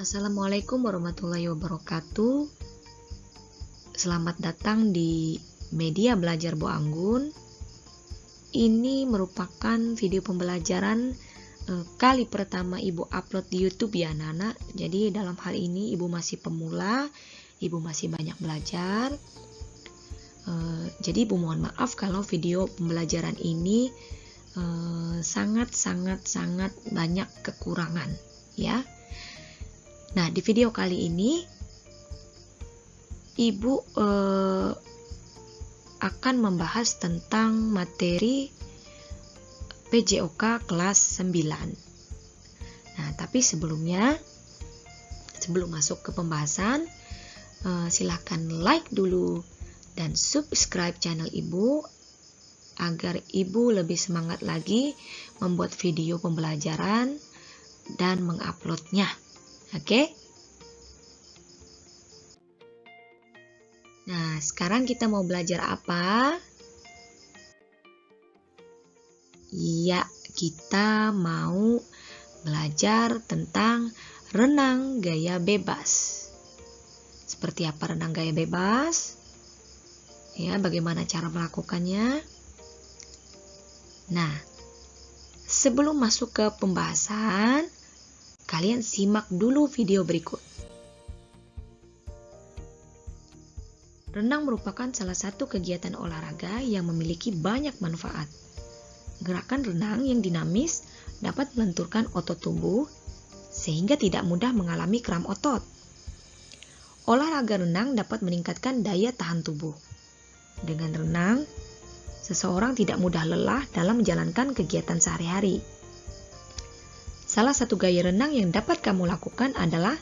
Assalamualaikum warahmatullahi wabarakatuh. Selamat datang di Media Belajar Bo Anggun. Ini merupakan video pembelajaran kali pertama Ibu upload di YouTube ya anak-anak. Jadi dalam hal ini Ibu masih pemula, Ibu masih banyak belajar. Jadi Ibu mohon maaf kalau video pembelajaran ini sangat banyak kekurangan ya. Nah, di video kali ini Ibu akan membahas tentang materi PJOK kelas 9. Nah, tapi sebelum masuk ke pembahasan, silahkan like dulu dan subscribe channel Ibu agar Ibu lebih semangat lagi membuat video pembelajaran dan menguploadnya. Oke. Nah, sekarang kita mau belajar apa? Iya, kita mau belajar tentang renang gaya bebas. Seperti apa renang gaya bebas? Ya, bagaimana cara melakukannya? Nah, sebelum masuk ke pembahasan, kalian simak dulu video berikut. Renang merupakan salah satu kegiatan olahraga yang memiliki banyak manfaat. Gerakan renang yang dinamis dapat melenturkan otot tubuh sehingga tidak mudah mengalami kram otot. Olahraga renang dapat meningkatkan daya tahan tubuh. Dengan renang, seseorang tidak mudah lelah dalam menjalankan kegiatan sehari-hari. Salah satu gaya renang yang dapat kamu lakukan adalah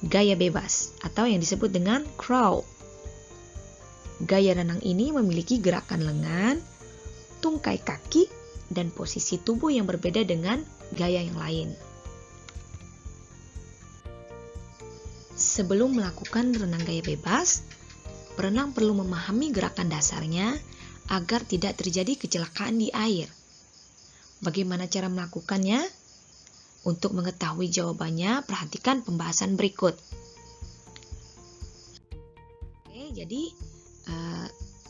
gaya bebas atau yang disebut dengan crawl. Gaya renang ini memiliki gerakan lengan, tungkai kaki, dan posisi tubuh yang berbeda dengan gaya yang lain. Sebelum melakukan renang gaya bebas, perenang perlu memahami gerakan dasarnya agar tidak terjadi kecelakaan di air. Bagaimana cara melakukannya? Untuk mengetahui jawabannya, perhatikan pembahasan berikut. Oke, jadi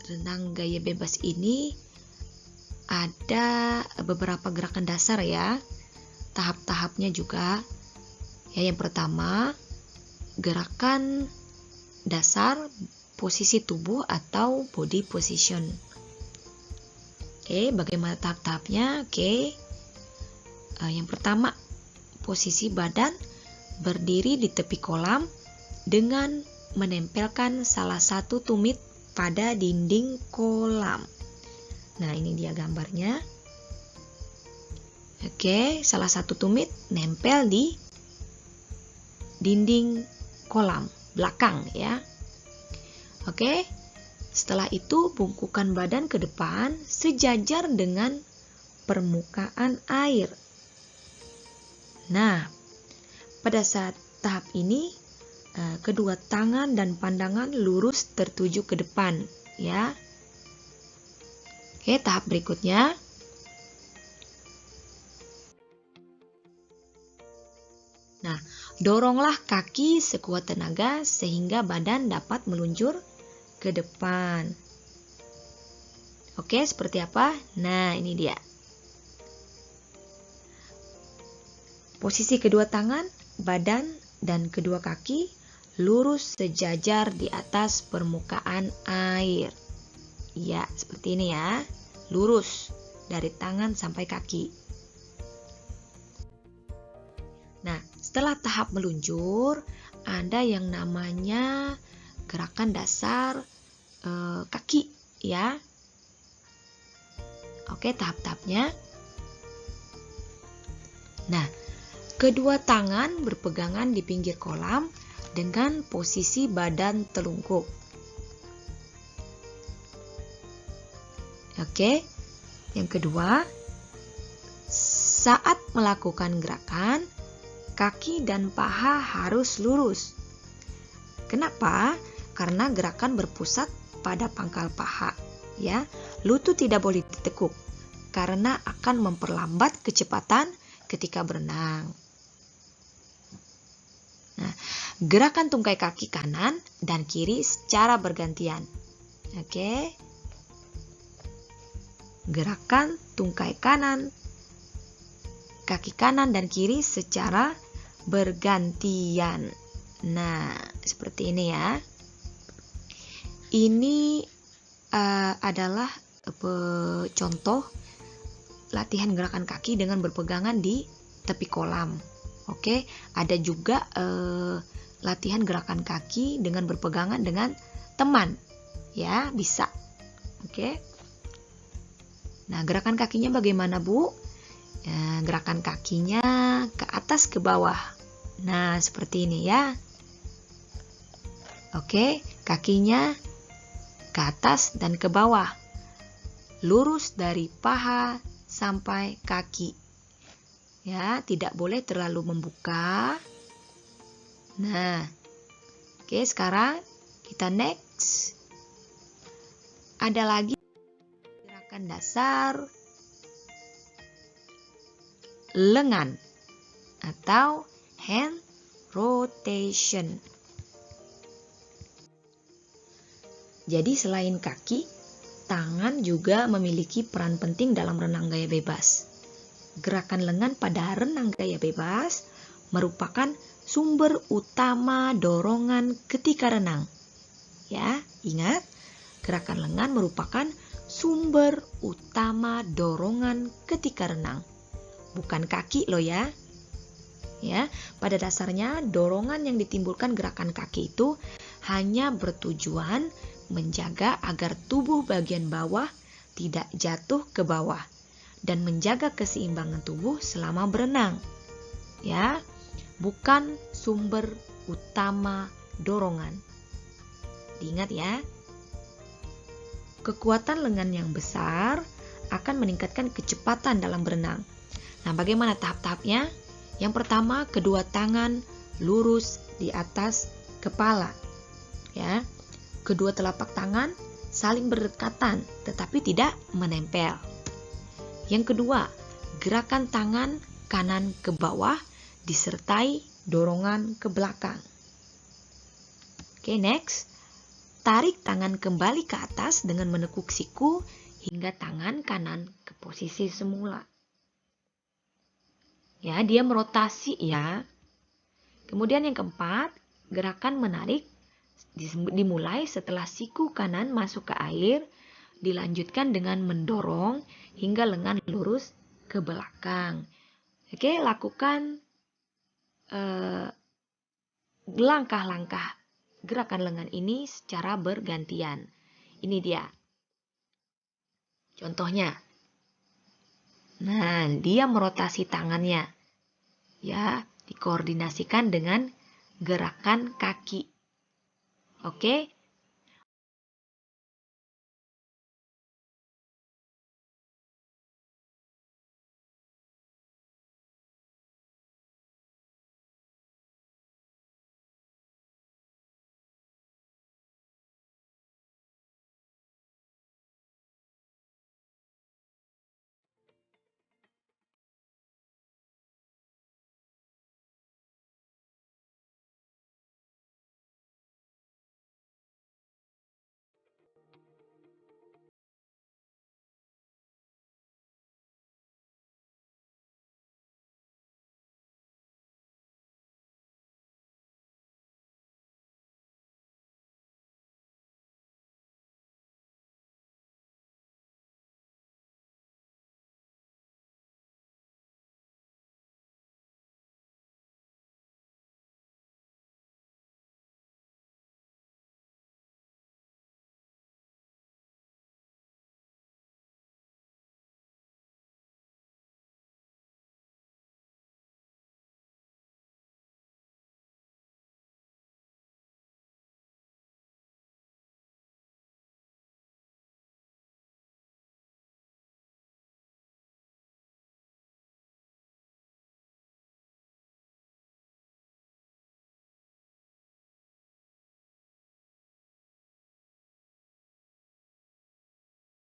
renang gaya bebas ini ada beberapa gerakan dasar ya. Tahap-tahapnya juga. Ya, yang pertama, gerakan dasar posisi tubuh atau body position. Oke, bagaimana tahap-tahapnya? Oke. Yang pertama, posisi badan berdiri di tepi kolam dengan menempelkan salah satu tumit pada dinding kolam. Nah, ini dia gambarnya. Oke, salah satu tumit nempel di dinding kolam belakang ya. Oke, setelah itu bungkukkan badan ke depan sejajar dengan permukaan air. Nah, pada saat tahap ini, kedua tangan dan pandangan lurus tertuju ke depan, ya. Oke, tahap berikutnya. Nah, doronglah kaki sekuat tenaga sehingga badan dapat meluncur ke depan. Oke, seperti apa? Nah, ini dia. Posisi kedua tangan, badan, dan kedua kaki lurus sejajar di atas permukaan air. Ya, seperti ini ya. Lurus dari tangan sampai kaki. Nah, setelah tahap meluncur, ada yang namanya gerakan dasar kaki ya. Oke, tahap-tahapnya. Nah, kedua tangan berpegangan di pinggir kolam dengan posisi badan telungkup. Oke, yang kedua, saat melakukan gerakan, kaki dan paha harus lurus. Kenapa? Karena gerakan berpusat pada pangkal paha, ya. Lutut tidak boleh ditekuk karena akan memperlambat kecepatan ketika berenang. Nah, gerakan tungkai kaki kanan dan kiri secara bergantian. Oke. Gerakan tungkai kaki kanan dan kiri secara bergantian. Nah, seperti ini ya. Ini adalah contoh latihan gerakan kaki dengan berpegangan di tepi kolam. Oke, ada juga latihan gerakan kaki dengan berpegangan dengan teman. Ya, bisa. Oke. Nah, gerakan kakinya bagaimana, Bu? Gerakan kakinya ke atas ke bawah. Nah, seperti ini ya. Oke, kakinya ke atas dan ke bawah. Lurus dari paha sampai kaki. Ya, tidak boleh terlalu membuka. Nah, oke, sekarang kita next. Ada lagi gerakan dasar lengan atau hand rotation. Jadi selain kaki, tangan juga memiliki peran penting dalam renang gaya bebas. Gerakan lengan pada renang gaya bebas merupakan sumber utama dorongan ketika renang. Ya, ingat, gerakan lengan merupakan sumber utama dorongan ketika renang. Bukan kaki loh ya. Ya, pada dasarnya dorongan yang ditimbulkan gerakan kaki itu hanya bertujuan menjaga agar tubuh bagian bawah tidak jatuh ke bawah dan menjaga keseimbangan tubuh selama berenang. Ya, bukan sumber utama dorongan. Diingat ya. Kekuatan lengan yang besar akan meningkatkan kecepatan dalam berenang. Nah, bagaimana tahap-tahapnya? Yang pertama, kedua tangan lurus di atas kepala. Ya. Kedua telapak tangan saling berdekatan tetapi tidak menempel. Yang kedua, gerakan tangan kanan ke bawah disertai dorongan ke belakang. Oke, next. Tarik tangan kembali ke atas dengan menekuk siku hingga tangan kanan ke posisi semula. Ya, dia merotasi ya. Kemudian yang keempat, gerakan menarik dimulai setelah siku kanan masuk ke air, dilanjutkan dengan mendorong hingga lengan lurus ke belakang. Oke, lakukan langkah-langkah gerakan lengan ini secara bergantian. Ini dia. Contohnya. Nah, dia merotasi tangannya. Ya, dikoordinasikan dengan gerakan kaki. Oke?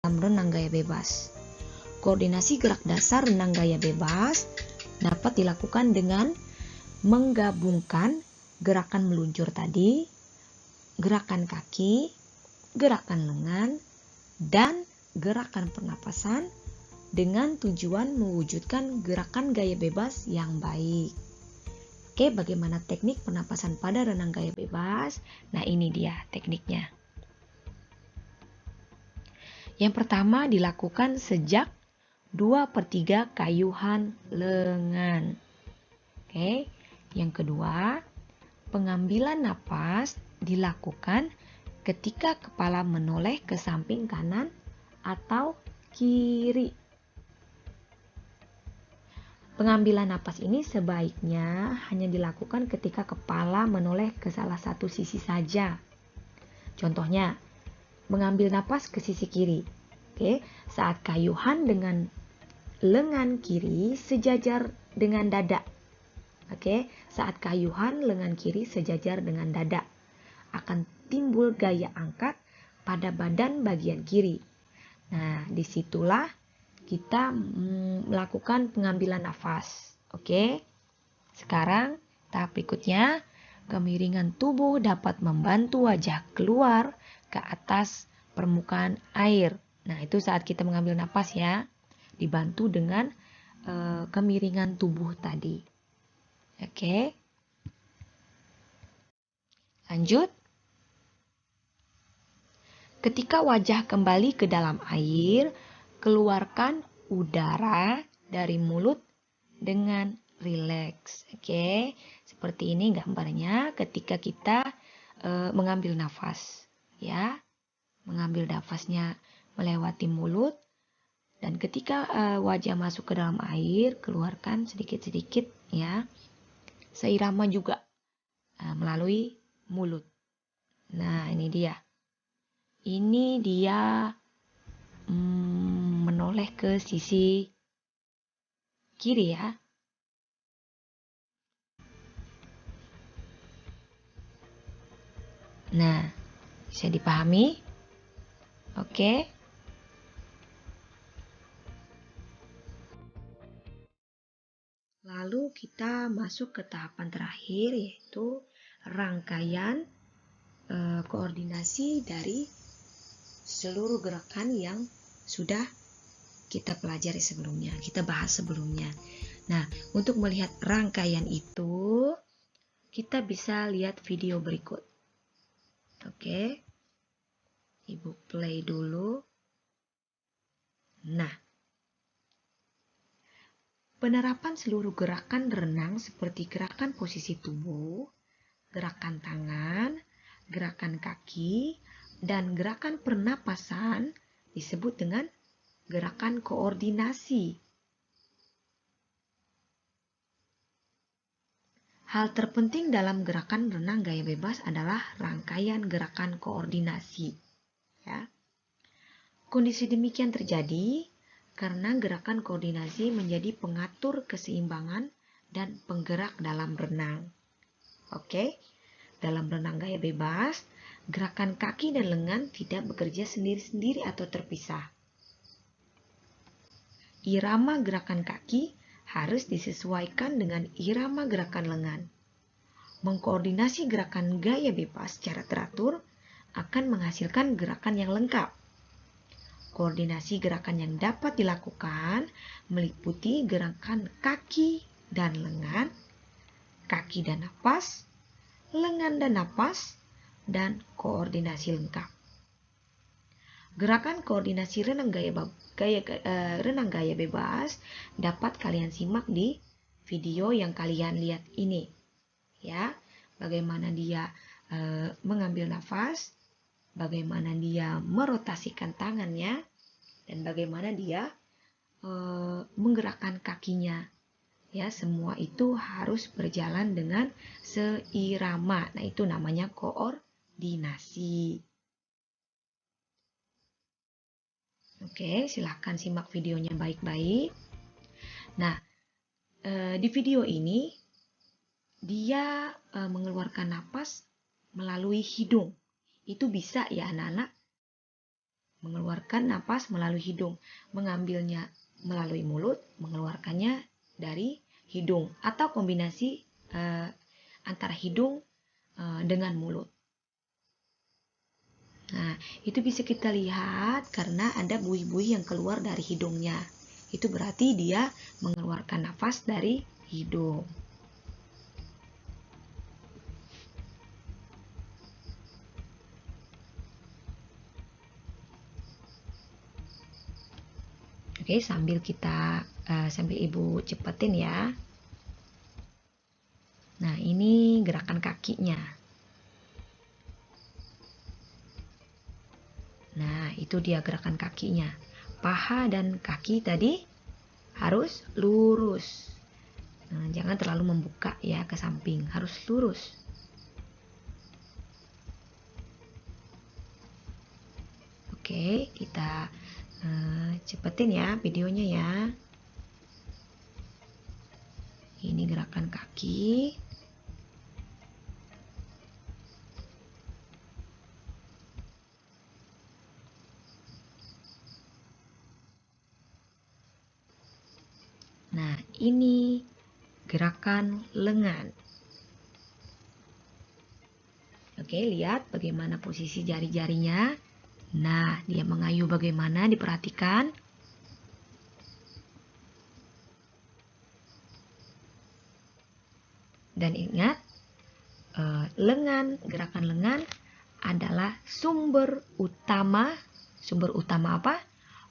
Dalam renang gaya bebas. Koordinasi gerak dasar renang gaya bebas dapat dilakukan dengan menggabungkan gerakan meluncur tadi, gerakan kaki, gerakan lengan, dan gerakan pernapasan dengan tujuan mewujudkan gerakan gaya bebas yang baik. Oke, bagaimana teknik pernapasan pada renang gaya bebas? Nah, ini dia tekniknya. Yang pertama dilakukan sejak 2/3 kayuhan lengan. Oke, yang kedua, pengambilan napas dilakukan ketika kepala menoleh ke samping kanan atau kiri. Pengambilan napas ini sebaiknya hanya dilakukan ketika kepala menoleh ke salah satu sisi saja. Contohnya, mengambil napas ke sisi kiri. Oke, saat kayuhan dengan lengan kiri sejajar dengan dada. Oke, saat kayuhan lengan kiri sejajar dengan dada, akan timbul gaya angkat pada badan bagian kiri. Nah, disitulah kita melakukan pengambilan nafas. Oke, sekarang tahap berikutnya, kemiringan tubuh dapat membantu wajah keluar ke atas permukaan air. Nah, itu saat kita mengambil nafas ya, dibantu dengan kemiringan tubuh tadi. Oke, lanjut. Ketika wajah kembali ke dalam air, keluarkan udara dari mulut dengan rileks. Oke, seperti ini gambarnya ketika kita mengambil nafas, ya. Mengambil nafasnya melewati mulut, dan ketika wajah masuk ke dalam air, keluarkan sedikit-sedikit ya, seirama juga melalui mulut. Nah, ini dia. Ini dia menoleh ke sisi kiri ya. Nah, bisa dipahami? Oke. Lalu kita masuk ke tahapan terakhir, yaitu rangkaian koordinasi dari seluruh gerakan yang sudah kita pelajari sebelumnya, kita bahas sebelumnya. Nah, untuk melihat rangkaian itu, kita bisa lihat video berikut. Oke, Ibu play dulu. Nah, penerapan seluruh gerakan renang seperti gerakan posisi tubuh, gerakan tangan, gerakan kaki, dan gerakan pernapasan disebut dengan gerakan koordinasi. Hal terpenting dalam gerakan renang gaya bebas adalah rangkaian gerakan koordinasi. Ya. Kondisi demikian terjadi karena gerakan koordinasi menjadi pengatur keseimbangan dan penggerak dalam renang. Oke, dalam renang gaya bebas, gerakan kaki dan lengan tidak bekerja sendiri-sendiri atau terpisah. Irama gerakan kaki harus disesuaikan dengan irama gerakan lengan. Mengkoordinasi gerakan gaya bebas secara teratur akan menghasilkan gerakan yang lengkap. Koordinasi gerakan yang dapat dilakukan meliputi gerakan kaki dan lengan, kaki dan napas, lengan dan napas, dan koordinasi lengkap. Gerakan koordinasi renang gaya bebas dapat kalian simak di video yang kalian lihat ini. Ya, bagaimana dia mengambil nafas, bagaimana dia merotasikan tangannya, dan bagaimana dia menggerakkan kakinya. Ya, semua itu harus berjalan dengan seirama. Nah, itu namanya koordinasi. Oke, silahkan simak videonya baik-baik. Nah, di video ini dia mengeluarkan napas melalui hidung. Itu bisa ya anak-anak, mengeluarkan napas melalui hidung, mengambilnya melalui mulut, mengeluarkannya dari hidung, atau kombinasi antara hidung dengan mulut. Nah, itu bisa kita lihat karena ada buih-buih yang keluar dari hidungnya. Itu berarti dia mengeluarkan nafas dari hidung. Oke, sambil Ibu cepetin ya. Nah, ini gerakan kakinya. Nah, itu dia gerakan kakinya. Paha dan kaki tadi harus lurus. Nah, jangan terlalu membuka ya ke samping, harus lurus. Oke, kita cepetin ya videonya ya. Ini gerakan kaki. Nah, ini gerakan lengan. Oke, lihat bagaimana posisi jari-jarinya. Nah, dia mengayuh bagaimana, diperhatikan. Dan ingat, gerakan lengan adalah sumber utama apa?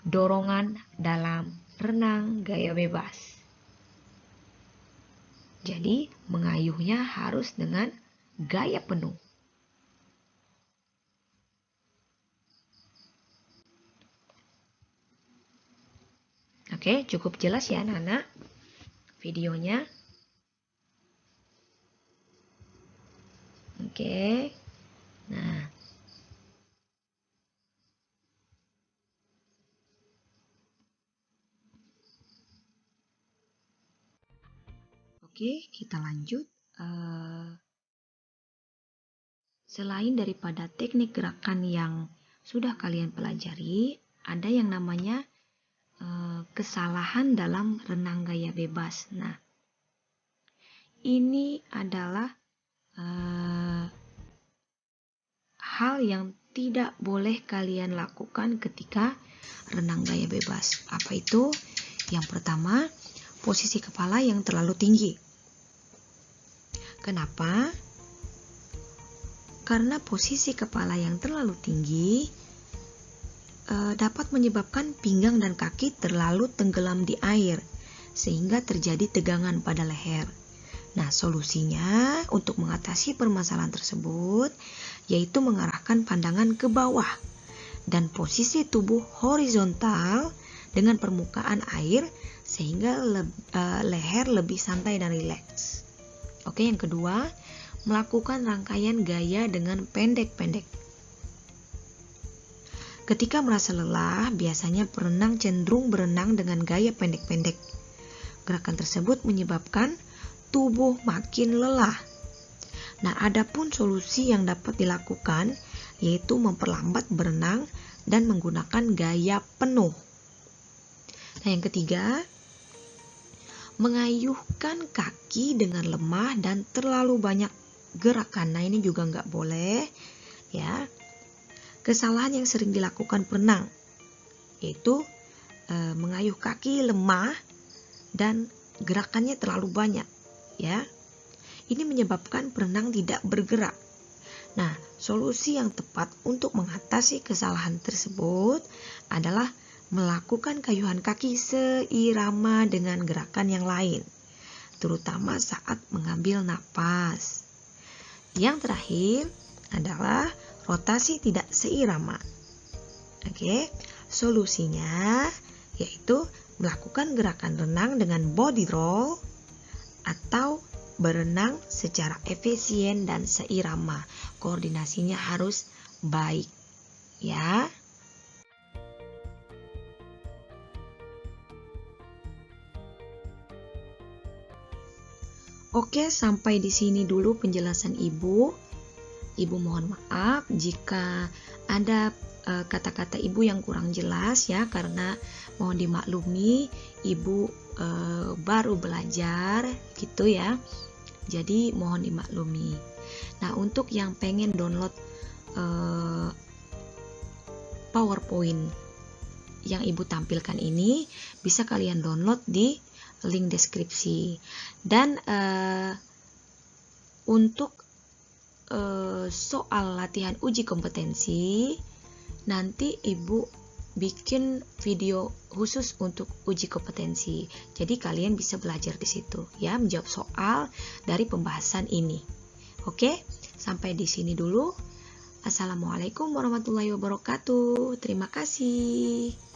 Dorongan dalam renang gaya bebas. Jadi, mengayuhnya harus dengan gaya penuh. Oke, cukup jelas ya anak-anak videonya. Oke. Nah. Oke, kita lanjut. Selain daripada teknik gerakan yang sudah kalian pelajari, ada yang namanya kesalahan dalam renang gaya bebas. Nah, ini adalah hal yang tidak boleh kalian lakukan ketika renang gaya bebas. Apa itu? Yang pertama, posisi kepala yang terlalu tinggi. Kenapa? Karena posisi kepala yang terlalu tinggi dapat menyebabkan pinggang dan kaki terlalu tenggelam di air, sehingga terjadi tegangan pada leher. Nah, solusinya untuk mengatasi permasalahan tersebut yaitu mengarahkan pandangan ke bawah dan posisi tubuh horizontal dengan permukaan air sehingga leher lebih santai dan rileks. Oke, yang kedua, melakukan rangkaian gaya dengan pendek-pendek. Ketika merasa lelah, biasanya perenang cenderung berenang dengan gaya pendek-pendek. Gerakan tersebut menyebabkan tubuh makin lelah. Nah, adapun solusi yang dapat dilakukan yaitu memperlambat berenang dan menggunakan gaya penuh. Nah, yang ketiga, mengayuhkan kaki dengan lemah dan terlalu banyak gerakan. Nah, ini juga nggak boleh ya. Kesalahan yang sering dilakukan perenang yaitu mengayuh kaki lemah dan gerakannya terlalu banyak ya. Ini menyebabkan perenang tidak bergerak. Nah, solusi yang tepat untuk mengatasi kesalahan tersebut adalah melakukan kayuhan kaki seirama dengan gerakan yang lain, terutama saat mengambil napas. Yang terakhir adalah rotasi tidak seirama. Oke, solusinya yaitu melakukan gerakan renang dengan body roll atau berenang secara efisien dan seirama. Koordinasinya harus baik, ya. Oke, sampai di sini dulu penjelasan Ibu. Ibu mohon maaf jika ada kata-kata Ibu yang kurang jelas ya, karena mohon dimaklumi Ibu baru belajar gitu ya. Jadi mohon dimaklumi. Nah, untuk yang pengen download PowerPoint yang Ibu tampilkan ini, bisa kalian download di link deskripsi. Dan untuk soal latihan uji kompetensi, nanti Ibu bikin video khusus untuk uji kompetensi. Jadi kalian bisa belajar di situ ya, menjawab soal dari pembahasan ini. Oke, sampai di sini dulu. Assalamualaikum warahmatullahi wabarakatuh. Terima kasih.